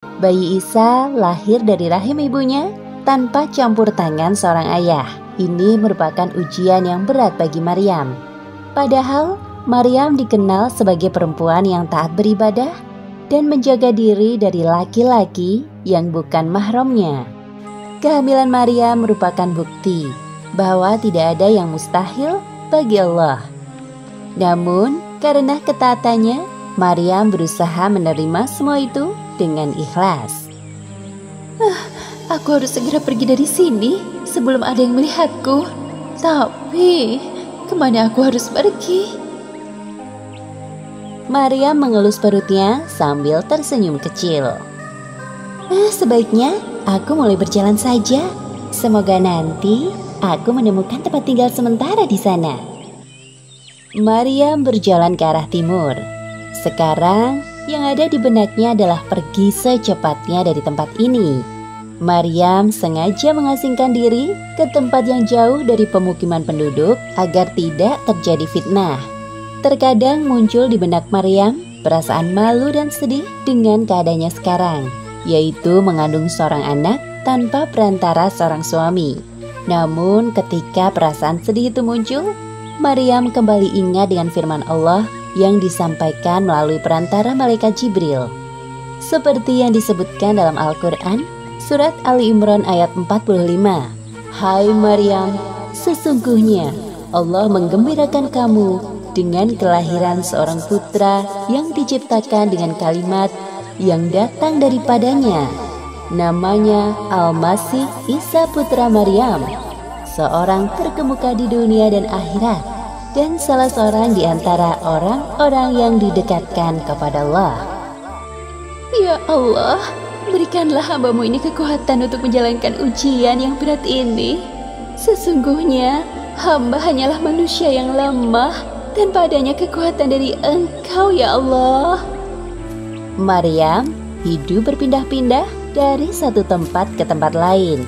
Bayi Isa lahir dari rahim ibunya tanpa campur tangan seorang ayah. Ini merupakan ujian yang berat bagi Maryam. Padahal Maryam dikenal sebagai perempuan yang taat beribadah dan menjaga diri dari laki-laki yang bukan mahramnya. Kehamilan Maryam merupakan bukti bahwa tidak ada yang mustahil bagi Allah. Namun, karena ketaatannya, Maryam berusaha menerima semua itu dengan ikhlas. Aku harus segera pergi dari sini sebelum ada yang melihatku. Tapi, kemana aku harus pergi? Maryam mengelus perutnya sambil tersenyum kecil. Sebaiknya aku mulai berjalan saja. Semoga nanti aku menemukan tempat tinggal sementara di sana. Maryam berjalan ke arah timur. Sekarang yang ada di benaknya adalah pergi secepatnya dari tempat ini. Maryam sengaja mengasingkan diri ke tempat yang jauh dari pemukiman penduduk agar tidak terjadi fitnah. Terkadang muncul di benak Maryam perasaan malu dan sedih dengan keadaannya sekarang, yaitu mengandung seorang anak tanpa perantara seorang suami. Namun ketika perasaan sedih itu muncul, Maryam kembali ingat dengan firman Allah yang disampaikan melalui perantara malaikat Jibril. Seperti yang disebutkan dalam Al-Quran, surat Ali Imran ayat 45. Hai Maryam, sesungguhnya Allah menggembirakan kamu dengan kelahiran seorang putra yang diciptakan dengan kalimat yang datang daripadanya. Namanya Al-Masih Isa putra Maryam, seorang terkemuka di dunia dan akhirat, dan salah seorang di antara orang-orang yang didekatkan kepada Allah. Ya Allah, berikanlah hamba-Mu ini kekuatan untuk menjalankan ujian yang berat ini. Sesungguhnya hamba hanyalah manusia yang lemah, dan padanya kekuatan dari Engkau ya Allah. Maryam hidup berpindah-pindah dari satu tempat ke tempat lain.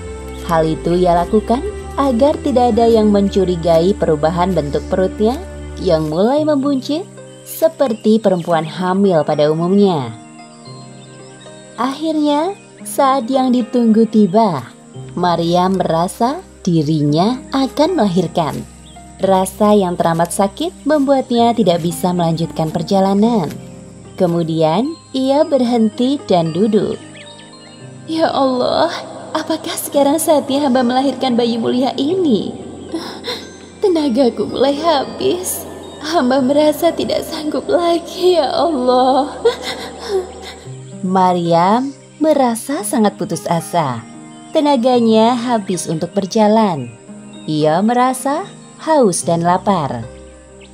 Hal itu ia lakukan agar tidak ada yang mencurigai perubahan bentuk perutnya yang mulai membuncit seperti perempuan hamil pada umumnya. Akhirnya, saat yang ditunggu tiba, Maryam merasa dirinya akan melahirkan. Rasa yang teramat sakit membuatnya tidak bisa melanjutkan perjalanan. Kemudian, ia berhenti dan duduk. Ya Allah, apakah sekarang saatnya hamba melahirkan bayi mulia ini? Tenagaku mulai habis. Hamba merasa tidak sanggup lagi ya Allah. Maryam merasa sangat putus asa. Tenaganya habis untuk berjalan. Ia merasa haus dan lapar.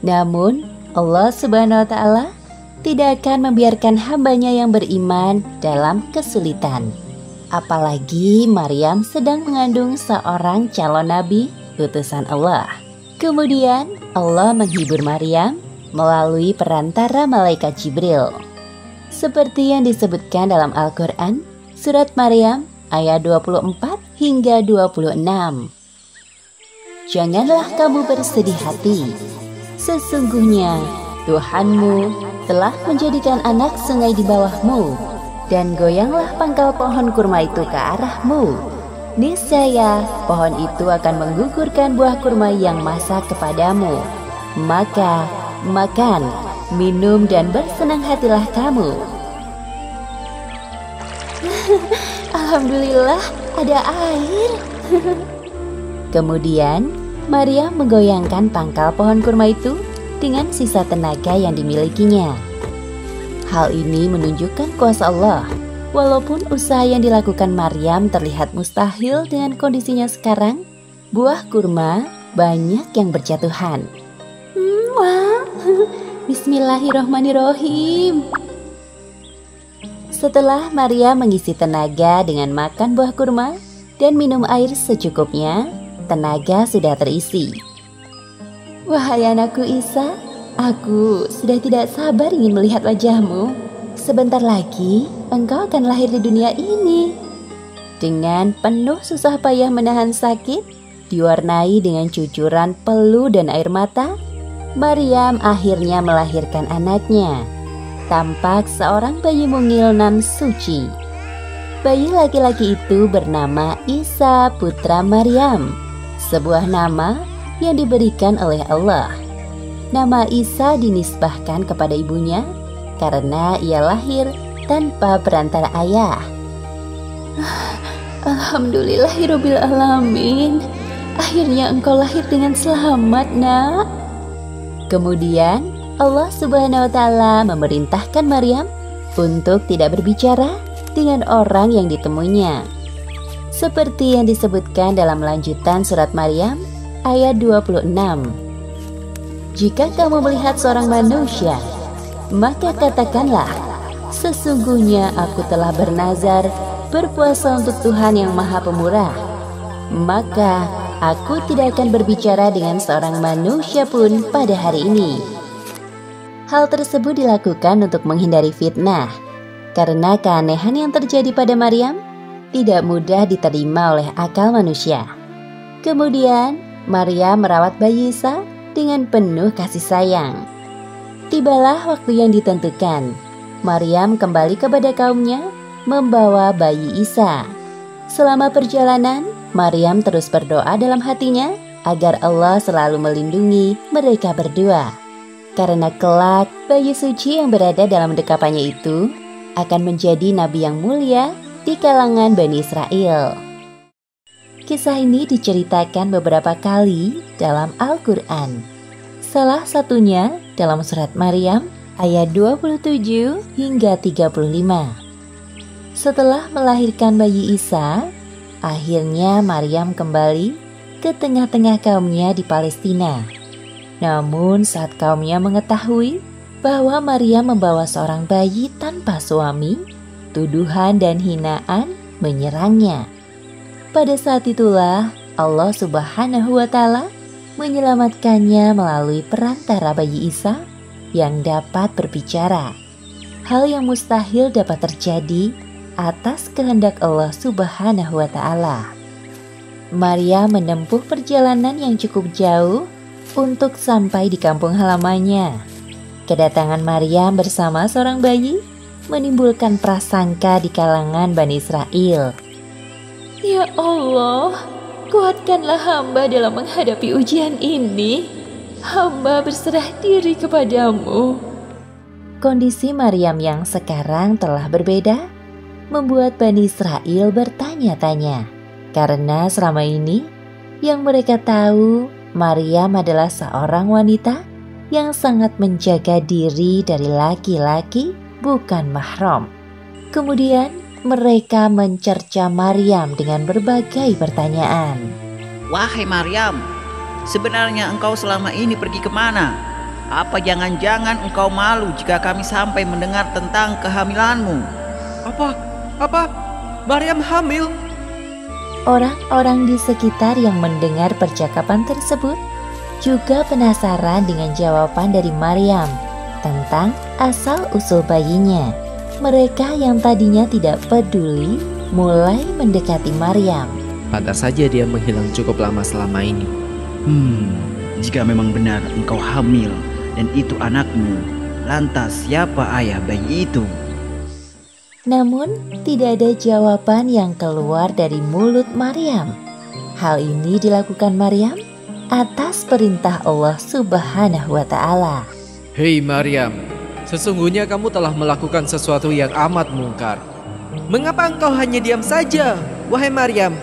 Namun Allah Subhanahu wa Ta'ala tidak akan membiarkan hambanya yang beriman dalam kesulitan. Apalagi Maryam sedang mengandung seorang calon nabi utusan Allah. Kemudian Allah menghibur Maryam melalui perantara malaikat Jibril. Seperti yang disebutkan dalam Al-Quran, surat Maryam ayat 24 hingga 26. Janganlah kamu bersedih hati. Sesungguhnya Tuhanmu telah menjadikan anak sungai di bawahmu, dan goyanglah pangkal pohon kurma itu ke arahmu. Niscaya pohon itu akan menggugurkan buah kurma yang masak kepadamu. Maka makan, minum dan bersenang hatilah kamu. Alhamdulillah ada air. Kemudian, Maryam menggoyangkan pangkal pohon kurma itu dengan sisa tenaga yang dimilikinya. Hal ini menunjukkan kuasa Allah. Walaupun usaha yang dilakukan Maryam terlihat mustahil dengan kondisinya sekarang, buah kurma banyak yang berjatuhan. Wah, Bismillahirrohmanirrohim. Setelah Maryam mengisi tenaga dengan makan buah kurma dan minum air secukupnya, tenaga sudah terisi. Wahai anakku Isa, aku sudah tidak sabar ingin melihat wajahmu. Sebentar lagi engkau akan lahir di dunia ini. Dengan penuh susah payah menahan sakit, diwarnai dengan cucuran peluh dan air mata, Maryam akhirnya melahirkan anaknya. Tampak seorang bayi mungil nan suci. Bayi laki-laki itu bernama Isa putra Maryam, sebuah nama yang diberikan oleh Allah. Nama Isa dinisbahkan kepada ibunya karena ia lahir tanpa perantara ayah. Alhamdulillahirabbil alamin. Akhirnya engkau lahir dengan selamat, Nak. Kemudian Allah Subhanahu wa taala memerintahkan Maryam untuk tidak berbicara dengan orang yang ditemuinya. Seperti yang disebutkan dalam lanjutan surat Maryam ayat 26. Jika kamu melihat seorang manusia, maka katakanlah, sesungguhnya aku telah bernazar berpuasa untuk Tuhan yang Maha Pemurah. Maka aku tidak akan berbicara dengan seorang manusia pun pada hari ini. Hal tersebut dilakukan untuk menghindari fitnah, karena keanehan yang terjadi pada Maryam tidak mudah diterima oleh akal manusia. Kemudian Maryam merawat bayi Isa dengan penuh kasih sayang. Tibalah waktu yang ditentukan. Maryam kembali kepada kaumnya membawa bayi Isa. Selama perjalanan, Maryam terus berdoa dalam hatinya agar Allah selalu melindungi mereka berdua. Karena kelak bayi suci yang berada dalam dekapannya itu akan menjadi nabi yang mulia di kalangan Bani Israel. Kisah ini diceritakan beberapa kali dalam Al-Quran. Salah satunya dalam surat Maryam ayat 27 hingga 35. Setelah melahirkan bayi Isa, akhirnya Maryam kembali ke tengah-tengah kaumnya di Palestina. Namun saat kaumnya mengetahui bahwa Maryam membawa seorang bayi tanpa suami, tuduhan dan hinaan menyerangnya. Pada saat itulah Allah Subhanahu wa taala menyelamatkannya melalui perantara bayi Isa yang dapat berbicara. Hal yang mustahil dapat terjadi atas kehendak Allah Subhanahu wa taala. Maryam menempuh perjalanan yang cukup jauh untuk sampai di kampung halamannya. Kedatangan Maryam bersama seorang bayi menimbulkan prasangka di kalangan Bani Israel. Ya Allah, kuatkanlah hamba dalam menghadapi ujian ini. Hamba berserah diri kepadamu. Kondisi Maryam yang sekarang telah berbeda membuat Bani Israel bertanya-tanya. Karena selama ini yang mereka tahu Maryam adalah seorang wanita yang sangat menjaga diri dari laki-laki bukan mahram. Kemudian mereka mencerca Maryam dengan berbagai pertanyaan. Wahai Maryam, sebenarnya engkau selama ini pergi kemana? Apa jangan-jangan engkau malu jika kami sampai mendengar tentang kehamilanmu? Apa? Maryam hamil? Orang-orang di sekitar yang mendengar percakapan tersebut juga penasaran dengan jawaban dari Maryam tentang asal-usul bayinya. Mereka yang tadinya tidak peduli mulai mendekati Maryam. Pantas saja dia menghilang cukup lama selama ini. Jika memang benar engkau hamil dan itu anakmu, lantas siapa ayah bayi itu? Namun tidak ada jawaban yang keluar dari mulut Maryam. Hal ini dilakukan Maryam atas perintah Allah Subhanahu wa taala. Hei Maryam, sesungguhnya kamu telah melakukan sesuatu yang amat mungkar. Mengapa engkau hanya diam saja, wahai Maryam?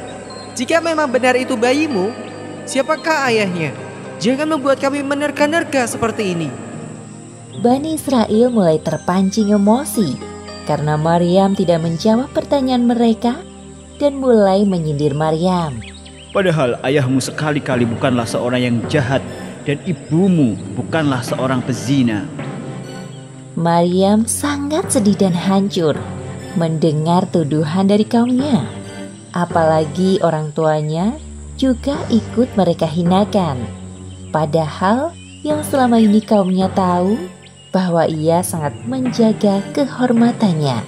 Jika memang benar itu bayimu, siapakah ayahnya? Jangan membuat kami menerka-nerka seperti ini. Bani Israel mulai terpancing emosi karena Maryam tidak menjawab pertanyaan mereka dan mulai menyindir Maryam. Padahal ayahmu sekali-kali bukanlah seorang yang jahat dan ibumu bukanlah seorang pezina. Maryam sangat sedih dan hancur mendengar tuduhan dari kaumnya. Apalagi orang tuanya juga ikut mereka hinakan. Padahal yang selama ini kaumnya tahu bahwa ia sangat menjaga kehormatannya.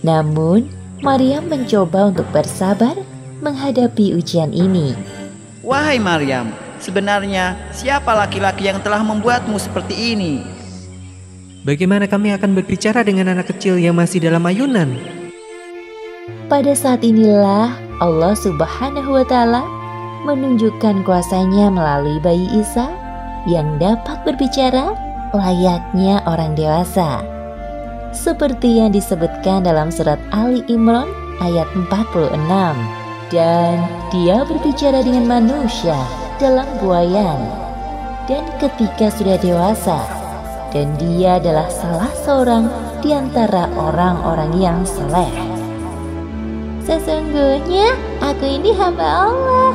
Namun Maryam mencoba untuk bersabar menghadapi ujian ini. Wahai Maryam, sebenarnya siapa laki-laki yang telah membuatmu seperti ini? Bagaimana kami akan berbicara dengan anak kecil yang masih dalam ayunan? Pada saat inilah Allah Subhanahu wa Ta'ala menunjukkan kuasanya melalui bayi Isa yang dapat berbicara layaknya orang dewasa. Seperti yang disebutkan dalam surat Ali Imran ayat 46. Dan dia berbicara dengan manusia dalam buayan. Dan ketika sudah dewasa, dan dia adalah salah seorang di antara orang-orang yang saleh. Sesungguhnya aku ini hamba Allah.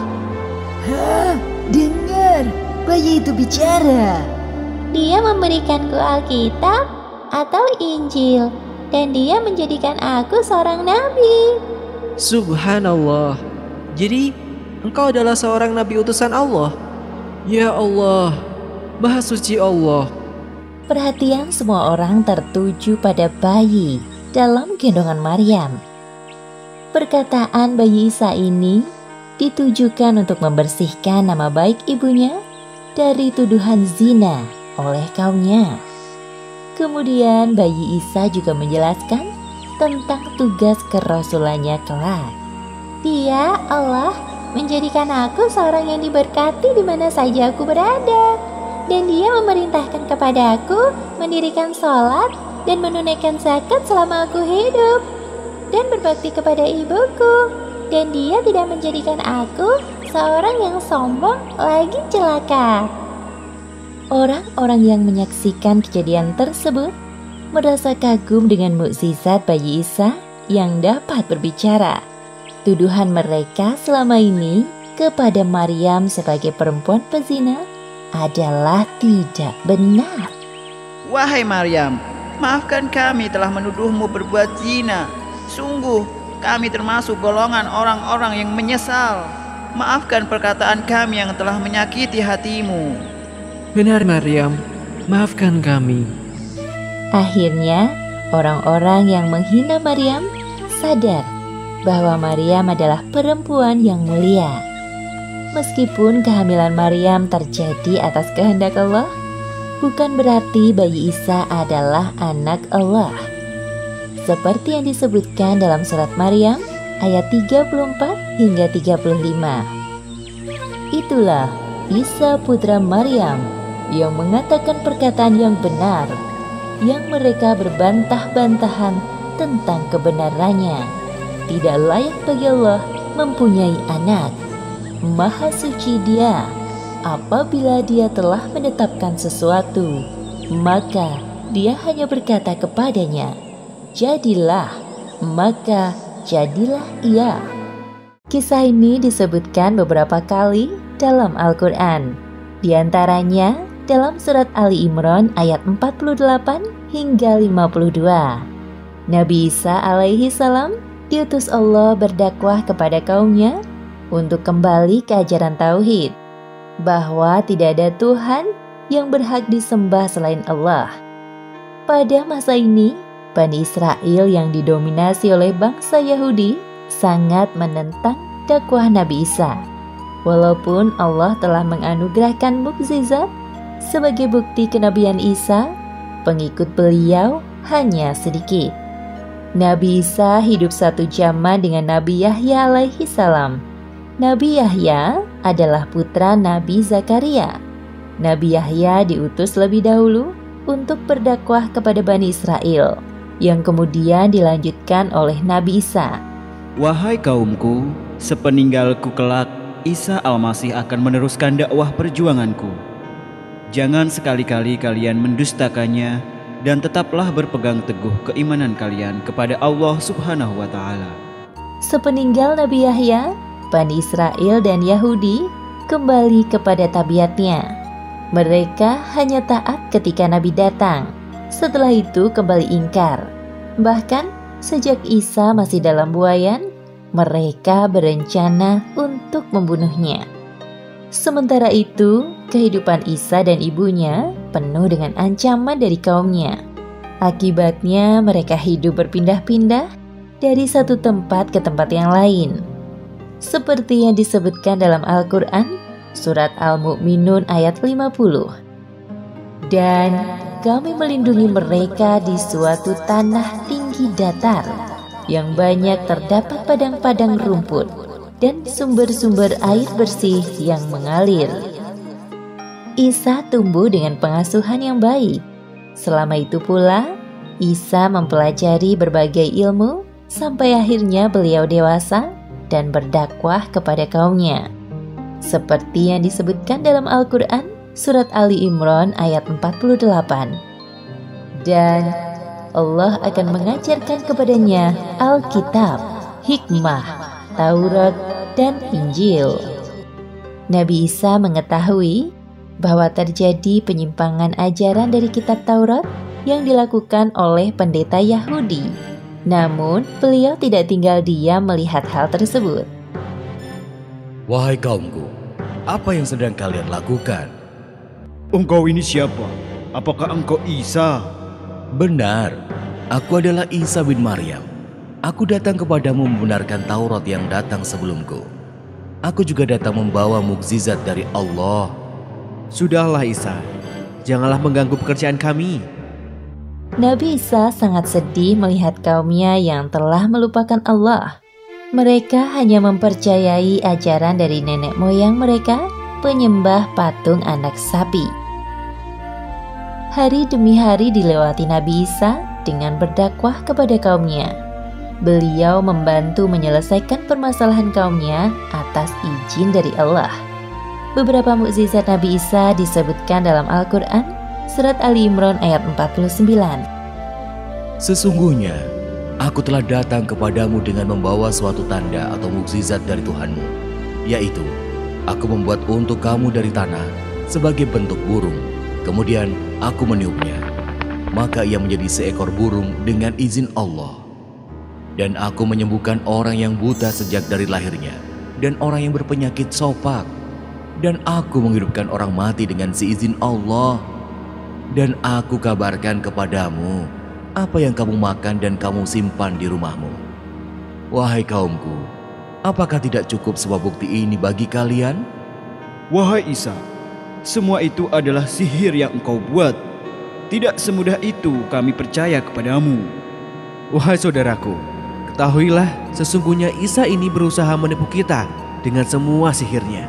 Hah, dengar, bayi itu bicara. Dia memberikanku Alkitab atau Injil, dan dia menjadikan aku seorang nabi. Subhanallah. Jadi, engkau adalah seorang nabi utusan Allah? Ya Allah, Maha Suci Allah. Perhatian semua orang tertuju pada bayi dalam gendongan Maryam. Perkataan bayi Isa ini ditujukan untuk membersihkan nama baik ibunya dari tuduhan zina oleh kaumnya. Kemudian bayi Isa juga menjelaskan tentang tugas kerasulannya kelak. Dia, Allah, menjadikan aku seorang yang diberkati di mana saja aku berada. Dan dia memerintahkan kepada aku mendirikan sholat dan menunaikan zakat selama aku hidup. Dan berbakti kepada ibuku. Dan dia tidak menjadikan aku seorang yang sombong lagi celaka. Orang-orang yang menyaksikan kejadian tersebut merasa kagum dengan mukjizat bayi Isa yang dapat berbicara. Tuduhan mereka selama ini kepada Maryam sebagai perempuan pezina adalah tidak benar. Wahai Maryam, maafkan kami telah menuduhmu berbuat zina. Sungguh, kami termasuk golongan orang-orang yang menyesal. Maafkan perkataan kami yang telah menyakiti hatimu. Benar Maryam, maafkan kami. Akhirnya, orang-orang yang menghina Maryam sadar bahwa Maryam adalah perempuan yang mulia. Meskipun kehamilan Maryam terjadi atas kehendak Allah, bukan berarti bayi Isa adalah anak Allah. Seperti yang disebutkan dalam surat Maryam ayat 34 hingga 35. Itulah Isa putra Maryam yang mengatakan perkataan yang benar, yang mereka berbantah-bantahan tentang kebenarannya. Tidak layak bagi Allah mempunyai anak. Maha suci Dia. Apabila Dia telah menetapkan sesuatu, maka Dia hanya berkata kepadanya, jadilah, maka jadilah ia. Kisah ini disebutkan beberapa kali dalam Al-Quran. Di antaranya dalam surat Ali Imran ayat 48 hingga 52. Nabi Isa alaihi salam diutus Allah berdakwah kepada kaumnya untuk kembali ke ajaran tauhid, bahwa tidak ada Tuhan yang berhak disembah selain Allah. Pada masa ini, Bani Israel yang didominasi oleh bangsa Yahudi sangat menentang dakwah Nabi Isa. Walaupun Allah telah menganugerahkan mukjizat sebagai bukti kenabian Isa, pengikut beliau hanya sedikit. Nabi Isa hidup satu zaman dengan Nabi Yahya alaihi salam. Nabi Yahya adalah putra Nabi Zakaria. Nabi Yahya diutus lebih dahulu untuk berdakwah kepada Bani Israel, yang kemudian dilanjutkan oleh Nabi Isa. Wahai kaumku, sepeninggalku kelak, Isa Al-Masih akan meneruskan dakwah perjuanganku. Jangan sekali-kali kalian mendustakannya, dan tetaplah berpegang teguh keimanan kalian kepada Allah Subhanahu wa Ta'ala. Sepeninggal Nabi Yahya, Bani Israel dan Yahudi kembali kepada tabiatnya. Mereka hanya taat ketika Nabi datang. Setelah itu kembali ingkar. Bahkan sejak Isa masih dalam buayan, mereka berencana untuk membunuhnya. Sementara itu, kehidupan Isa dan ibunya penuh dengan ancaman dari kaumnya. Akibatnya mereka hidup berpindah-pindah dari satu tempat ke tempat yang lain. Seperti yang disebutkan dalam Al-Quran, surat Al-Mu'minun ayat 50. Dan kami melindungi mereka di suatu tanah tinggi datar yang banyak terdapat padang-padang rumput dan sumber-sumber air bersih yang mengalir. Isa tumbuh dengan pengasuhan yang baik. Selama itu pula, Isa mempelajari berbagai ilmu sampai akhirnya beliau dewasa dan berdakwah kepada kaumnya. Seperti yang disebutkan dalam Al-Quran, surat Ali Imran ayat 48. Dan Allah akan mengajarkan kepadanya Alkitab, hikmah, Taurat, dan Injil. Nabi Isa mengetahui bahwa terjadi penyimpangan ajaran dari kitab Taurat yang dilakukan oleh pendeta Yahudi. Namun, beliau tidak tinggal diam melihat hal tersebut. Wahai kaumku, apa yang sedang kalian lakukan? Engkau ini siapa? Apakah engkau Isa? Benar, aku adalah Isa bin Maryam. Aku datang kepadamu membenarkan Taurat yang datang sebelumku. Aku juga datang membawa mukjizat dari Allah. Sudahlah Isa, janganlah mengganggu pekerjaan kami. Nabi Isa sangat sedih melihat kaumnya yang telah melupakan Allah. Mereka hanya mempercayai ajaran dari nenek moyang mereka, penyembah patung anak sapi. Hari demi hari dilewati Nabi Isa dengan berdakwah kepada kaumnya. Beliau membantu menyelesaikan permasalahan kaumnya atas izin dari Allah. Beberapa mukjizat Nabi Isa disebutkan dalam Al-Quran, surat Ali Imran ayat 49. Sesungguhnya, aku telah datang kepadamu dengan membawa suatu tanda atau mukjizat dari Tuhanmu, yaitu, aku membuat untuk kamu dari tanah sebagai bentuk burung. Kemudian aku meniupnya, maka ia menjadi seekor burung dengan izin Allah. Dan aku menyembuhkan orang yang buta sejak dari lahirnya, dan orang yang berpenyakit sopak. Dan aku menghidupkan orang mati dengan seizin Allah. Dan aku kabarkan kepadamu apa yang kamu makan dan kamu simpan di rumahmu. Wahai kaumku, apakah tidak cukup sebuah bukti ini bagi kalian? Wahai Isa, semua itu adalah sihir yang engkau buat. Tidak semudah itu kami percaya kepadamu. Wahai saudaraku, ketahuilah sesungguhnya Isa ini berusaha menipu kita dengan semua sihirnya.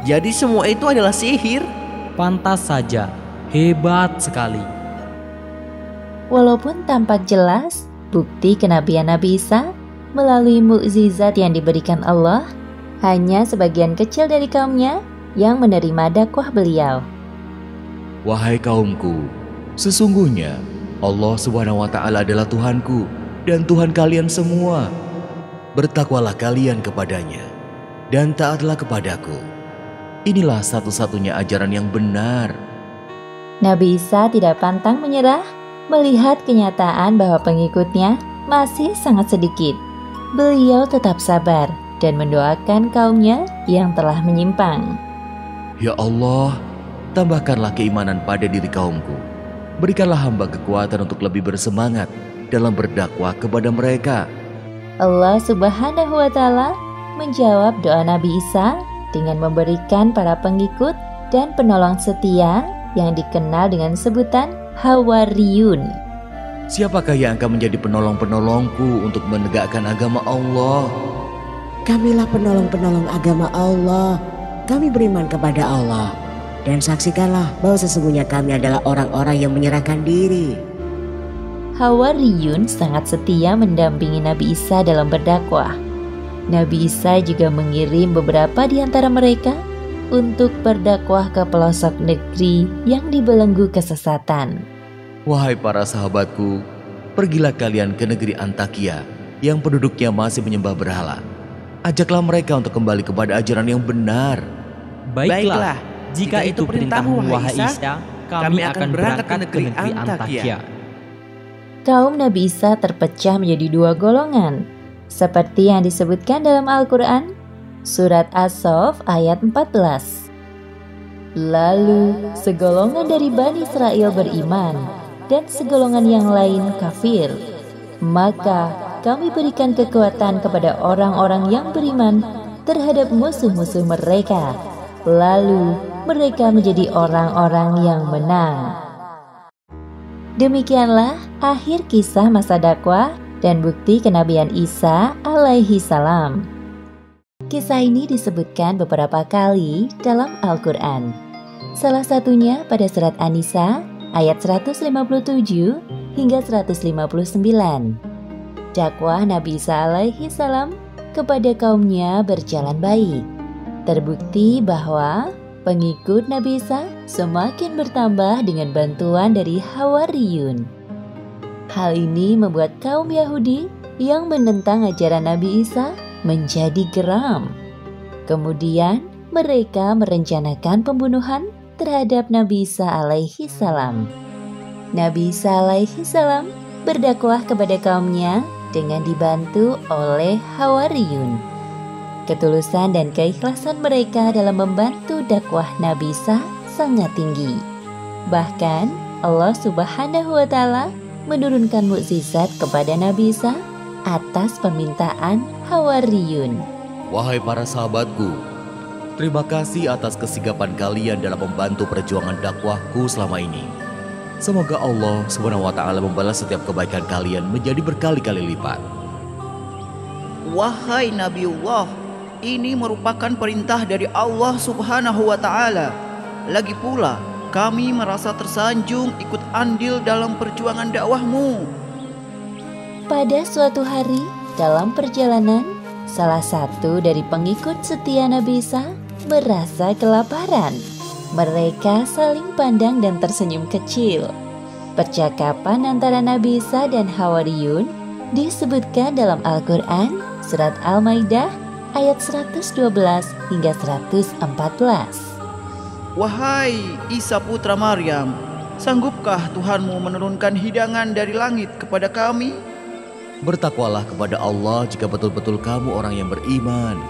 Jadi semua itu adalah sihir? Pantas saja, hebat sekali. Walaupun tampak jelas bukti kenabian Nabi Isa melalui mukjizat yang diberikan Allah, hanya sebagian kecil dari kaumnya yang menerima dakwah beliau. Wahai kaumku, sesungguhnya Allah SWT adalah Tuhanku dan Tuhan kalian semua. Bertakwalah kalian kepadanya dan taatlah kepadaku. Inilah satu-satunya ajaran yang benar. Nabi Isa tidak pantang menyerah melihat kenyataan bahwa pengikutnya masih sangat sedikit. Beliau tetap sabar dan mendoakan kaumnya yang telah menyimpang. Ya Allah, tambahkanlah keimanan pada diri kaumku. Berikanlah hamba kekuatan untuk lebih bersemangat dalam berdakwah kepada mereka. Allah Subhanahu wa Ta'ala menjawab doa Nabi Isa dengan memberikan para pengikut dan penolong setia yang dikenal dengan sebutan Hawariyun. Siapakah yang akan menjadi penolong-penolongku untuk menegakkan agama Allah? Kamilah penolong-penolong agama Allah. Kami beriman kepada Allah. Dan saksikanlah bahwa sesungguhnya kami adalah orang-orang yang menyerahkan diri. Hawariyun sangat setia mendampingi Nabi Isa dalam berdakwah. Nabi Isa juga mengirim beberapa di antara mereka untuk berdakwah ke pelosok negeri yang dibelenggu kesesatan. Wahai para sahabatku, pergilah kalian ke negeri Antakia yang penduduknya masih menyembah berhala. Ajaklah mereka untuk kembali kepada ajaran yang benar. Baiklah, jika itu perintahmu wahai Isa, kami akan berangkat ke negeri Antakia. Kaum Nabi Isa terpecah menjadi dua golongan, seperti yang disebutkan dalam Al-Quran, surat As-Saff ayat 14. Lalu segolongan dari Bani Israel beriman, dan segolongan yang lain kafir. Maka kami berikan kekuatan kepada orang-orang yang beriman terhadap musuh-musuh mereka. Lalu mereka menjadi orang-orang yang menang. Demikianlah akhir kisah masa dakwah dan bukti kenabian Isa alaihi salam. Kisah ini disebutkan beberapa kali dalam Al-Quran. Salah satunya pada surat An-Nisa ayat 157 hingga 159. Dakwah Nabi Isa alaihi salam kepada kaumnya berjalan baik. Terbukti bahwa pengikut Nabi Isa semakin bertambah dengan bantuan dari Hawariyun. Hal ini membuat kaum Yahudi yang menentang ajaran Nabi Isa menjadi geram. Kemudian mereka merencanakan pembunuhan terhadap Nabi Isa alaihi salam. Nabi Isa alaihi salam berdakwah kepada kaumnya dengan dibantu oleh Hawariyun. Ketulusan dan keikhlasan mereka dalam membantu dakwah Nabi Isa sangat tinggi. Bahkan Allah Subhanahu wa Ta'ala menurunkan mukjizat kepada Nabi Isa atas permintaan Hawariyun. Wahai para sahabatku, terima kasih atas kesigapan kalian dalam membantu perjuangan dakwahku selama ini. Semoga Allah SWT membalas setiap kebaikan kalian menjadi berkali-kali lipat. Wahai Nabiullah, ini merupakan perintah dari Allah Subhanahu wa Ta'ala. Lagi pula, kami merasa tersanjung ikut andil dalam perjuangan dakwahmu. Pada suatu hari dalam perjalanan, salah satu dari pengikut setia Nabi Isa merasa kelaparan. Mereka saling pandang dan tersenyum kecil. Percakapan antara Nabi Isa dan Hawariyun disebutkan dalam Al-Quran surat Al-Maidah ayat 112 hingga 114. Wahai Isa putra Maryam, sanggupkah Tuhanmu menurunkan hidangan dari langit kepada kami? Bertakwalah kepada Allah jika betul-betul kamu orang yang beriman.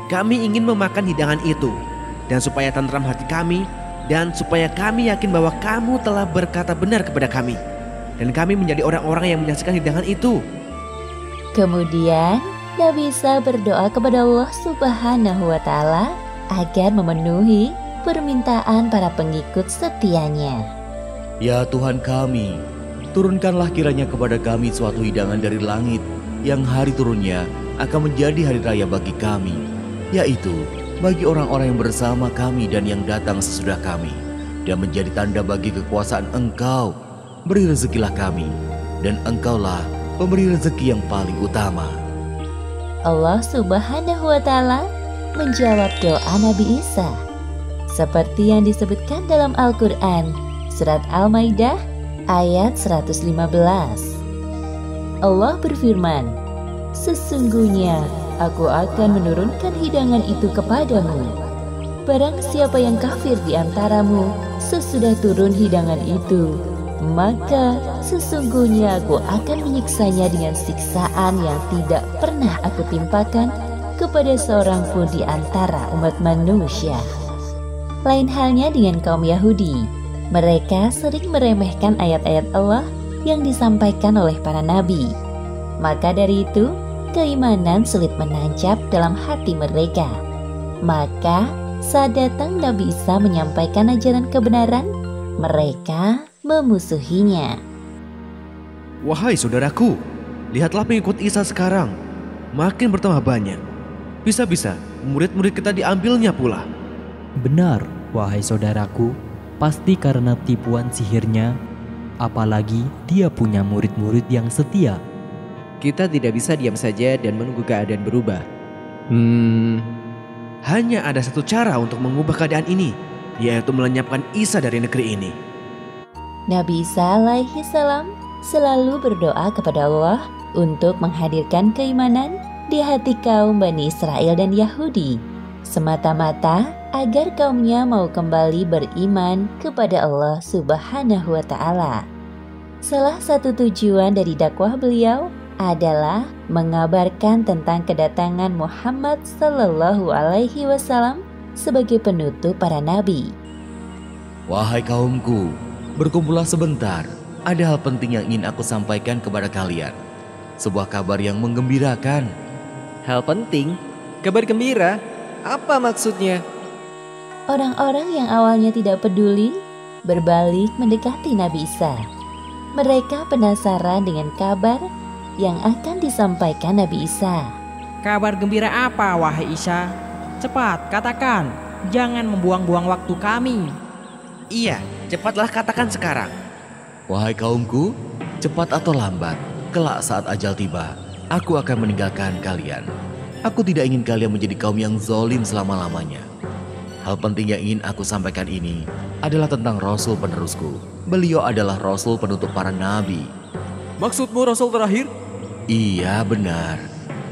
Kami ingin memakan hidangan itu, dan supaya tentram hati kami, dan supaya kami yakin bahwa kamu telah berkata benar kepada kami, dan kami menjadi orang-orang yang menyaksikan hidangan itu. Kemudian Nabi Isa berdoa kepada Allah Subhanahu wa Ta'ala agar memenuhi permintaan para pengikut setianya. Ya Tuhan kami, turunkanlah kiranya kepada kami suatu hidangan dari langit yang hari turunnya akan menjadi hari raya bagi kami, yaitu bagi orang-orang yang bersama kami dan yang datang sesudah kami, dan menjadi tanda bagi kekuasaan Engkau. Beri rezekilah kami, dan Engkaulah pemberi rezeki yang paling utama. Allah Subhanahu wa Ta'ala menjawab doa Nabi Isa seperti yang disebutkan dalam Al-Quran surat Al-Maidah ayat 115. Allah berfirman, sesungguhnya aku akan menurunkan hidangan itu kepadamu. Barang siapa yang kafir di antaramu sesudah turun hidangan itu, maka sesungguhnya aku akan menyiksanya dengan siksaan yang tidak pernah aku timpakan kepada seorang pun di antara umat manusia. Lain halnya dengan kaum Yahudi. Mereka sering meremehkan ayat-ayat Allah yang disampaikan oleh para nabi. Maka dari itu, keimanan sulit menancap dalam hati mereka. Maka, saat datang Nabi Isa menyampaikan ajaran kebenaran, mereka memusuhinya. Wahai saudaraku, lihatlah pengikut Isa sekarang, makin bertambah banyak. Bisa-bisa murid-murid kita diambilnya pula. Benar, wahai saudaraku. Pasti karena tipuan sihirnya, apalagi dia punya murid-murid yang setia. Kita tidak bisa diam saja dan menunggu keadaan berubah. Hanya ada satu cara untuk mengubah keadaan ini, yaitu melenyapkan Isa dari negeri ini. Nabi Isa alaihi salam selalu berdoa kepada Allah untuk menghadirkan keimanan di hati kaum Bani Israel dan Yahudi, semata-mata agar kaumnya mau kembali beriman kepada Allah Subhanahu wa Ta'ala. Salah satu tujuan dari dakwah beliau adalah mengabarkan tentang kedatangan Muhammad Sallallahu Alaihi Wasallam sebagai penutup para nabi. Wahai kaumku, berkumpullah sebentar. Ada hal penting yang ingin aku sampaikan kepada kalian. Sebuah kabar yang menggembirakan. Hal penting? Kabar gembira? Apa maksudnya? Orang-orang yang awalnya tidak peduli berbalik mendekati Nabi Isa. Mereka penasaran dengan kabar yang akan disampaikan Nabi Isa. Kabar gembira apa, wahai Isa? Cepat katakan, jangan membuang-buang waktu kami. Iya, cepatlah katakan sekarang. Wahai kaumku, cepat atau lambat, kelak saat ajal tiba, aku akan meninggalkan kalian. Aku tidak ingin kalian menjadi kaum yang zalim selama-lamanya. Hal penting yang ingin aku sampaikan ini adalah tentang Rasul penerusku. Beliau adalah Rasul penutup para nabi. Maksudmu Rasul terakhir? Iya, benar.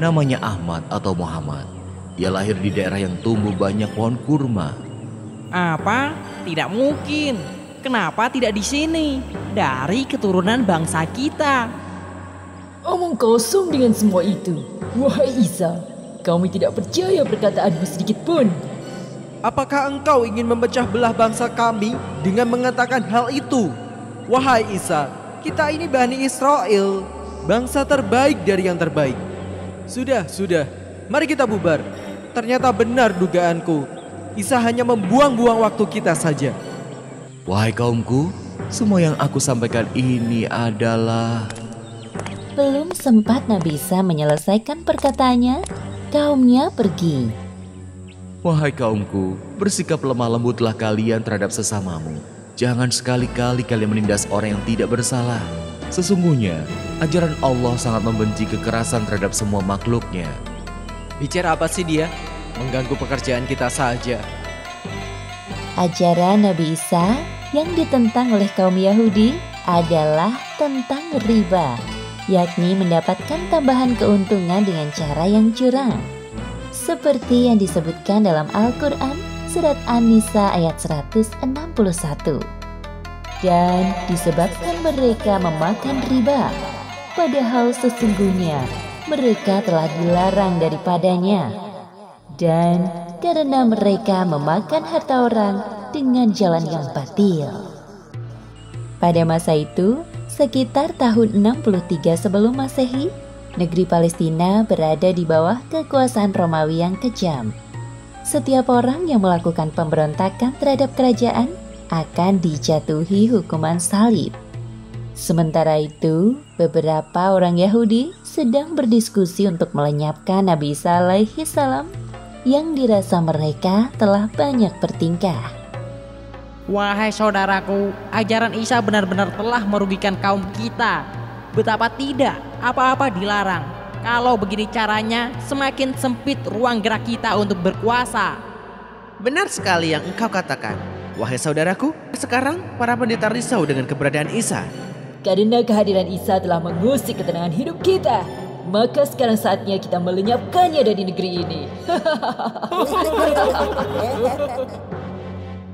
Namanya Ahmad atau Muhammad. Dia lahir di daerah yang tumbuh banyak pohon kurma. Apa? Tidak mungkin. Kenapa tidak di sini? Dari keturunan bangsa kita. Omong kosong dengan semua itu. Wahai Isa, kami tidak percaya perkataanmu sedikit pun. Apakah engkau ingin memecah belah bangsa kami dengan mengatakan hal itu? Wahai Isa, kita ini Bani Israel, bangsa terbaik dari yang terbaik. Sudah, mari kita bubar. Ternyata benar dugaanku. Isa hanya membuang-buang waktu kita saja. Wahai kaumku, semua yang aku sampaikan ini adalah... Belum sempat Nabi Isa menyelesaikan perkataannya, kaumnya pergi. Wahai kaumku, bersikap lemah lembutlah kalian terhadap sesamamu. Jangan sekali-kali kalian menindas orang yang tidak bersalah. Sesungguhnya, ajaran Allah sangat membenci kekerasan terhadap semua makhluknya. Bicara apa sih dia? Mengganggu pekerjaan kita saja. Ajaran Nabi Isa yang ditentang oleh kaum Yahudi adalah tentang riba, yakni mendapatkan tambahan keuntungan dengan cara yang curang. Seperti yang disebutkan dalam Al-Quran surat An-Nisa ayat 161. Dan disebabkan mereka memakan riba, padahal sesungguhnya mereka telah dilarang daripadanya. Dan karena mereka memakan harta orang dengan jalan yang batil. Pada masa itu, sekitar tahun 63 sebelum Masehi, negeri Palestina berada di bawah kekuasaan Romawi yang kejam. Setiap orang yang melakukan pemberontakan terhadap kerajaan akan dijatuhi hukuman salib. Sementara itu, beberapa orang Yahudi sedang berdiskusi untuk melenyapkan Nabi Isa alaihi salam yang dirasa mereka telah banyak bertingkah. Wahai saudaraku, ajaran Isa benar-benar telah merugikan kaum kita. Betapa tidak, apa-apa dilarang. Kalau begini caranya, semakin sempit ruang gerak kita untuk berkuasa. Benar sekali yang engkau katakan. Wahai saudaraku, sekarang para pendeta risau dengan keberadaan Isa. Karena kehadiran Isa telah mengusik ketenangan hidup kita, maka sekarang saatnya kita melenyapkannya dari negeri ini.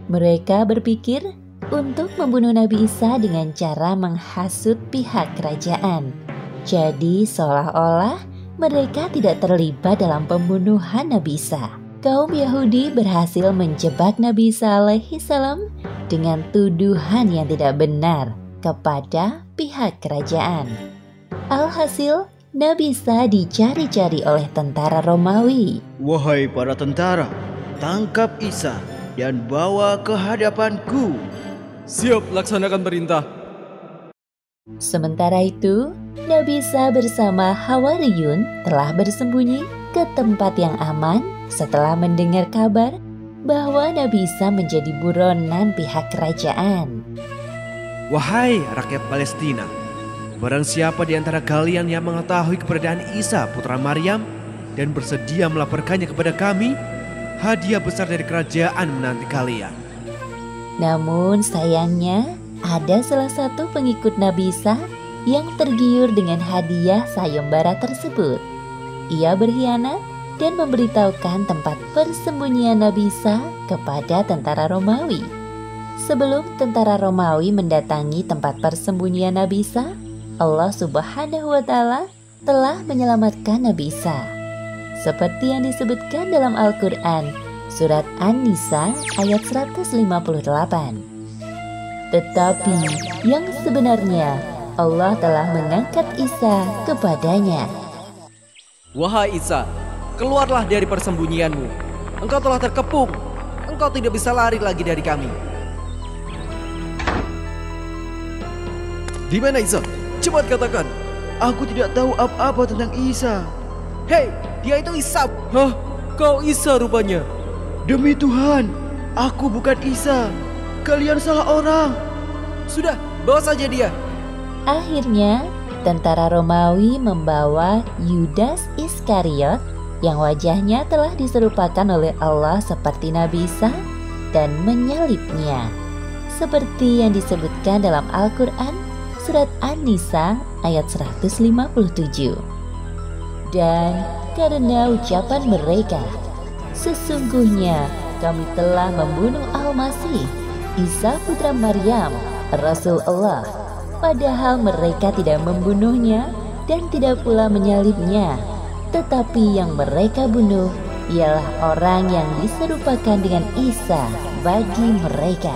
Mereka berpikir untuk membunuh Nabi Isa dengan cara menghasut pihak kerajaan. Jadi seolah-olah mereka tidak terlibat dalam pembunuhan Nabi Isa. Kaum Yahudi berhasil menjebak Nabi Isa alaihi salam dengan tuduhan yang tidak benar kepada pihak kerajaan. Alhasil, Nabi Isa dicari-cari oleh tentara Romawi. Wahai para tentara, tangkap Isa dan bawa ke hadapanku. Siap, laksanakan perintah. Sementara itu, Nabi Isa bersama Hawariyun telah bersembunyi ke tempat yang aman setelah mendengar kabar bahwa Nabi Isa menjadi buronan pihak kerajaan. Wahai rakyat Palestina, barang siapa di antara kalian yang mengetahui keberadaan Isa putra Maryam dan bersedia melaporkannya kepada kami, hadiah besar dari kerajaan menanti kalian. Namun sayangnya, ada salah satu pengikut Nabi Isa yang tergiur dengan hadiah sayembara tersebut. Ia berkhianat dan memberitahukan tempat persembunyian Nabi Isa kepada tentara Romawi. Sebelum tentara Romawi mendatangi tempat persembunyian Nabi Isa, Allah Subhanahu wa Ta'ala telah menyelamatkan Nabi Isa. Seperti yang disebutkan dalam Al-Quran, surat An-Nisa ayat 158. Tetapi yang sebenarnya Allah telah mengangkat Isa kepadanya. Wahai Isa, keluarlah dari persembunyianmu. Engkau telah terkepung. Engkau tidak bisa lari lagi dari kami. Di mana Isa? Cepat katakan. Aku tidak tahu apa-apa tentang Isa. Hei, dia itu Isa. Hah? Kau Isa rupanya. Demi Tuhan, aku bukan Isa. Kalian salah orang. Sudah, bawa saja dia. Akhirnya, tentara Romawi membawa Yudas Iskariot yang wajahnya telah diserupakan oleh Allah seperti Nabi Isa dan menyalibnya. Seperti yang disebutkan dalam Al-Quran, surat An-Nisa ayat 157. Dan karena ucapan mereka, sesungguhnya kami telah membunuh Al-Masih, Isa putra Maryam, Rasul Allah, padahal mereka tidak membunuhnya dan tidak pula menyalibnya, tetapi yang mereka bunuh ialah orang yang diserupakan dengan Isa bagi mereka.